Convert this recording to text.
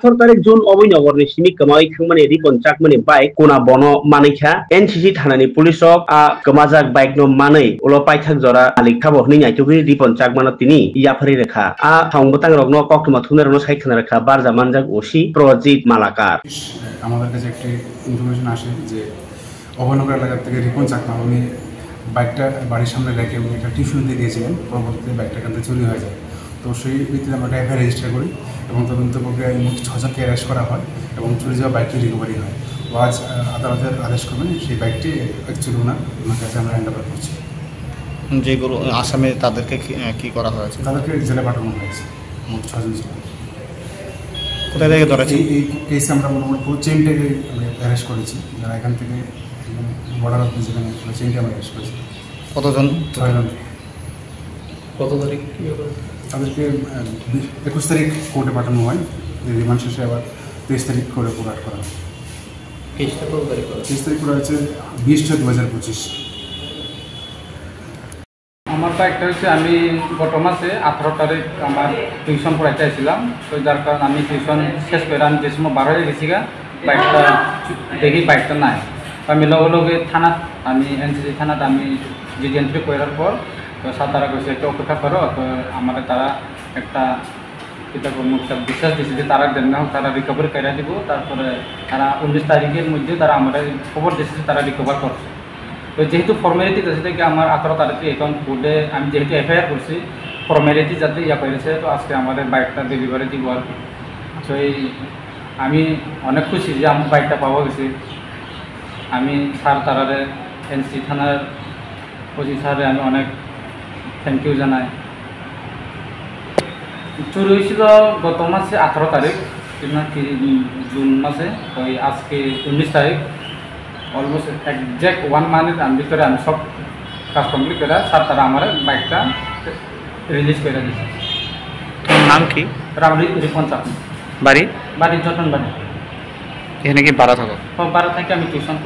18 June Obinogor ni sini kamai khangmani ripon chakmani bike kona bono manikha NCC thanani pulisok a kamajak bike no manai ulo paithak jora alik thabo hni nyai tugri ripon chakmano tini yapari rekha a thongbotang rokno koktuma thunar no saithana rekha barja manjak osi Projit Malakar আমাদের কাছে একটি information আসে যে অবনগর এলাকা থেকে রিপন চাকমা উনি বাইকটা বাড়ির সামনে রেখে উনি একটা টিউশন দিয়ে দিয়েছিলেন পরবর্তীতে বাইকটা এখান থেকে চুরি হয়ে যায় তো সেই ভিত্তিতে আমরা একটা এফআইআর রেজিস্টার করি এবং তদন্ত প্রক্রিয়ায় মোট 6 জনকে অ্যারেস্ট করা হয় এবং চুরি যাওয়া বাইকটি রিকভারি হয় আজ আদালতের আদেশ করবেন সেই বাইকটি অ্যাকচুয়ালি ওনার কাছে আমরা হ্যান্ড ওভার করছি যেগুলো আসামে তাদেরকে কি করা হয়েছে তাদেরকে জেলে পাঠানো হয়েছে মোট 6 জন ছিল কোথায় থেকে ধরা এই কেসে আমরা মোটামুটি পুরো চেইনটাকে অ্যারেস্ট করেছি যারা এখান থেকে বর্ডার অফ যেখানে চেইনটা আমরা অ্যারেস্ট করেছি কতজন 6 জন কত তারিখ তাদেরকে 21 তারিখ কোর্টে পাঠানো হয় রিমান্ড শেষে আবার 23 তারিখ করে কোর্ট করা হয় কেসটা কত তারিখ 23 তারিখ করা হয়েছে 20/6/2025 আমারটা একটা হচ্ছে আমি গত মাসে 18 তারিখ আমার টিউশন পড়াইতে আসছিলাম তো যার কারণে আমি টিউশন শেষ করে আমি যে সময় বার হয়ে গেছি বাইকটা দেখি বাইকটা নাই আমি লগে লগে থানাত আমি এনসিসি থানাত আমি যে এন্ট্রি করার পর তো তারা কইছে একটু অপেক্ষা করো তো আমাদের তারা একটা এটা একটা বিশ্বাস দিচ্ছে যে তারা দেন না তারা রিকভারি করে দিব তারপরে তারা 19 তারিখের মধ্যে তারা আমাদের খবর দিচ্ছে তারা রিকভার করছে তো যেহেতু ফর্মালিটি আছে থেকে আমার 18 তারিখে অ্যাকাউন্ট কোডে আমি যেহেতু এফআইআর করছি ফর্মালিটি যাতে ইয়া করেছে তো আজকে আমাদের বাইকটা ডেলিভারি দিব আর কি তো আমি অনেক খুশি যে আমার বাইকটা পাওয়া গেছে আমি স্যার তারারে এনসি থানার ওসি স্যারে আমি অনেক থ্যাংক ইউ জানাই চুরি হয়েছিল গত মাসে 18 তারিখ কি জুন মাসে ওই আজকে 19 তারিখ অলমোস্ট একজ্যাক্ট 1 মান্থের ভিতরে আমি সব কাজ কমপ্লিট করে স্যার তারা আমার বাইকটা রিলিজ করে দিয়েছে। নাম কি? রিপন চাকমা। বাড়ি যতন বাড়ি। এখানে কি ভাড়া থাকো? ভাড়া থেকে আমি টিউশন করি।